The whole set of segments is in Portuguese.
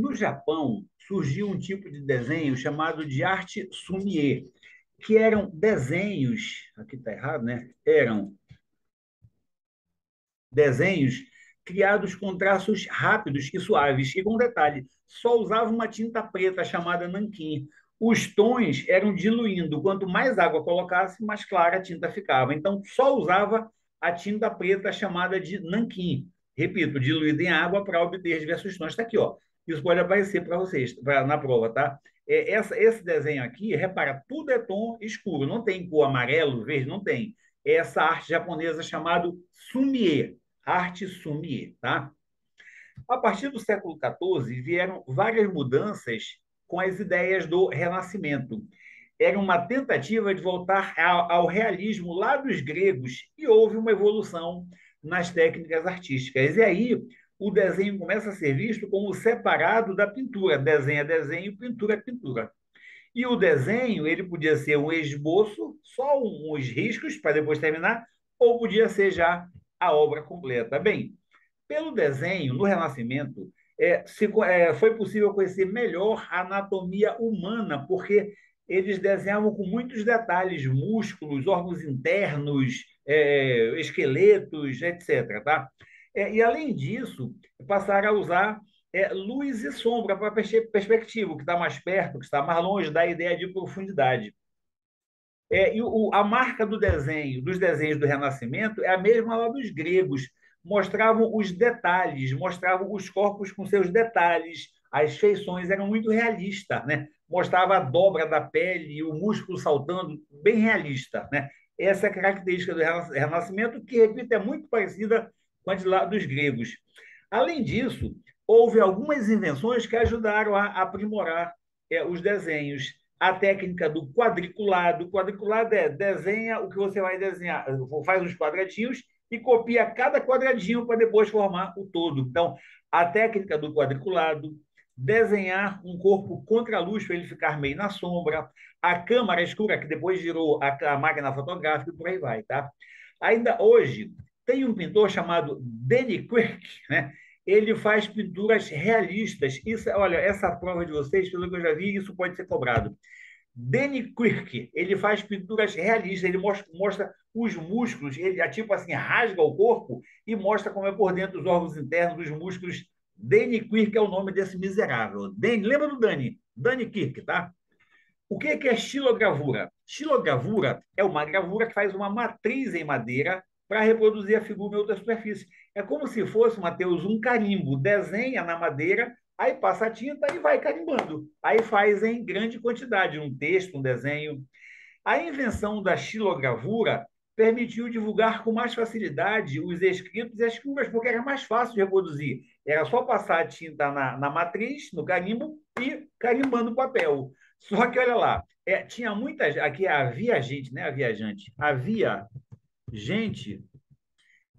No Japão, surgiu um tipo de desenho chamado de arte sumiê, que eram desenhos, aqui está errado, né? Eram desenhos criados com traços rápidos e suaves, e com detalhe, só usava uma tinta preta chamada nanquim. Os tons eram diluindo, quanto mais água colocasse, mais clara a tinta ficava. Então, só usava a tinta preta chamada de nanquim. Repito, diluída em água para obter diversos tons. Está aqui, ó. Isso pode aparecer para vocês na prova, tá? Esse desenho aqui, repara, tudo é tom escuro, não tem cor amarelo, verde, não tem. É essa arte japonesa chamada sumie, arte sumiê, tá? A partir do século XIV, vieram várias mudanças com as ideias do Renascimento. Era uma tentativa de voltar ao realismo lá dos gregos e houve uma evolução nas técnicas artísticas. E aí o desenho começa a ser visto como separado da pintura. Desenho é desenho, pintura é pintura. E o desenho, ele podia ser um esboço, só uns riscos para depois terminar, ou podia ser já a obra completa. Bem, pelo desenho, no Renascimento, foi possível conhecer melhor a anatomia humana, porque eles desenhavam com muitos detalhes, músculos, órgãos internos, esqueletos, etc. Tá? E, além disso, passaram a usar luz e sombra para perspectiva, o que está mais perto, o que está mais longe, dá a ideia de profundidade. A marca do desenho, dos desenhos do Renascimento, é a mesma lá dos gregos. Mostravam os detalhes, mostravam os corpos com seus detalhes, as feições eram muito realistas, né? Mostrava a dobra da pele e o músculo saltando, bem realista, né? Essa é a característica do Renascimento, que, repito, é muito parecida com a de lá dos gregos. Além disso, houve algumas invenções que ajudaram a aprimorar os desenhos. A técnica do quadriculado. O quadriculado é desenha o que você vai desenhar, faz os quadradinhos e copia cada quadradinho para depois formar o todo. Então, a técnica do quadriculado, desenhar um corpo contra a luz para ele ficar meio na sombra, a câmara escura, que depois virou a máquina fotográfica, e por aí vai. Tá? Ainda hoje, tem um pintor chamado Danny Quirk, né? Ele faz pinturas realistas. Isso, olha, essa prova de vocês, pelo que eu já vi, isso pode ser cobrado. Danny Quirk, ele faz pinturas realistas, ele mostra os músculos, ele tipo assim, rasga o corpo e mostra como é por dentro os órgãos internos, os músculos. Danny Quirk é o nome desse miserável. Danny, lembra do Danny? Danny Quirk, tá? O que é xilogravura? Xilogravura é uma gravura que faz uma matriz em madeira para reproduzir a figura em outra superfície. É como se fosse, Matheus, um carimbo. Desenha na madeira, aí passa a tinta e vai carimbando. Aí faz em grande quantidade um texto, um desenho. A invenção da xilogravura permitiu divulgar com mais facilidade os escritos e as figuras, porque era mais fácil de reproduzir. Era só passar a tinta na matriz, no carimbo, e carimbando o papel. Só que, olha lá, tinha muitas. Aqui havia gente, né? Havia gente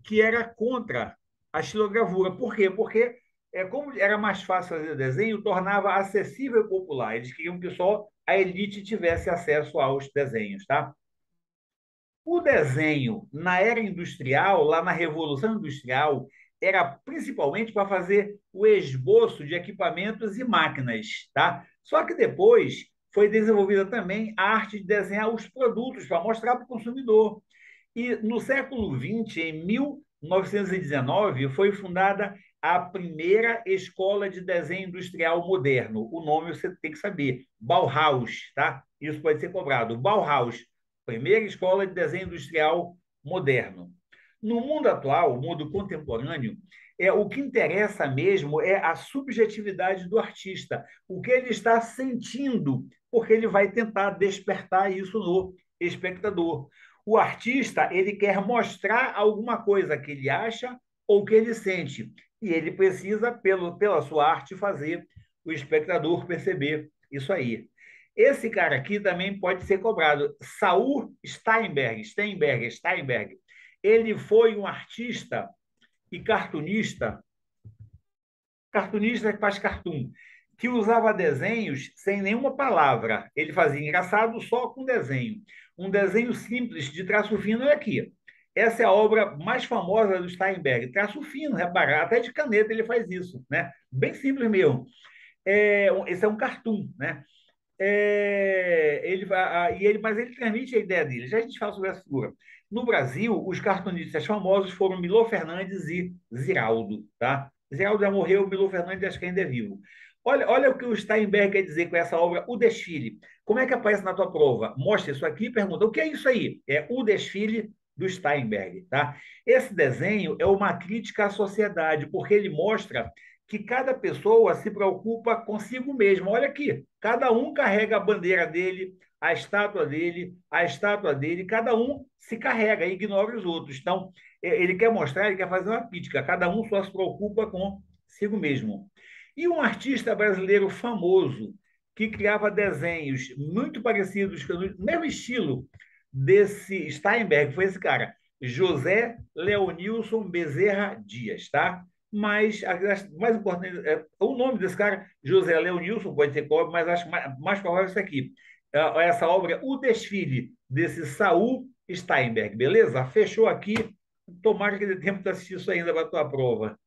que era contra a xilogravura. Por quê? Porque, como era mais fácil fazer desenho, tornava acessível e popular. Eles queriam que só a elite tivesse acesso aos desenhos, tá? O desenho na era industrial, lá na Revolução Industrial, era principalmente para fazer o esboço de equipamentos e máquinas, tá? Só que depois foi desenvolvida também a arte de desenhar os produtos para mostrar para o consumidor. E no século XX, em 1919, foi fundada a primeira escola de desenho industrial moderno. O nome você tem que saber, Bauhaus, tá? Isso pode ser cobrado. Bauhaus, primeira escola de desenho industrial moderno. No mundo atual, o mundo contemporâneo, o que interessa mesmo é a subjetividade do artista, o que ele está sentindo, porque ele vai tentar despertar isso no espectador. O artista, ele quer mostrar alguma coisa que ele acha ou que ele sente, e ele precisa, pela sua arte, fazer o espectador perceber isso aí. Esse cara aqui também pode ser cobrado. Saul Steinberg. Ele foi um artista e cartunista que faz cartoon, que usava desenhos sem nenhuma palavra. Ele fazia engraçado só com desenho. Um desenho simples de traço fino é aqui. Essa é a obra mais famosa do Steinberg. Traço fino, reparar, até de caneta ele faz isso, né? Bem simples mesmo. Esse é um cartoon, né? Mas ele transmite a ideia dele. Já a gente fala sobre essa figura. No Brasil, os cartunistas famosos foram Milor Fernandes e Ziraldo, tá? Ziraldo já morreu, Milor Fernandes acho que ainda é vivo. Olha o que o Steinberg quer dizer com essa obra, O Desfile. Como é que aparece na tua prova? Mostra isso aqui e pergunta, o que é isso aí? É O Desfile do Steinberg, tá? Esse desenho é uma crítica à sociedade, porque ele mostra que cada pessoa se preocupa consigo mesma. Olha aqui, cada um carrega a bandeira dele, a estátua dele, cada um se carrega e ignora os outros. Então, ele quer mostrar, ele quer fazer uma crítica, cada um só se preocupa consigo mesmo. E um artista brasileiro famoso que criava desenhos muito parecidos, no mesmo estilo desse Steinberg, foi esse cara, José Leonilson Bezerra Dias, tá? Mas mais importante, o nome desse cara, José Leonilson, pode ser pobre, mas acho mais provável isso aqui. Essa obra, O Desfile, desse Saul Steinberg, beleza? Fechou aqui. Tomara que dê tempo de assistir isso ainda para a tua prova.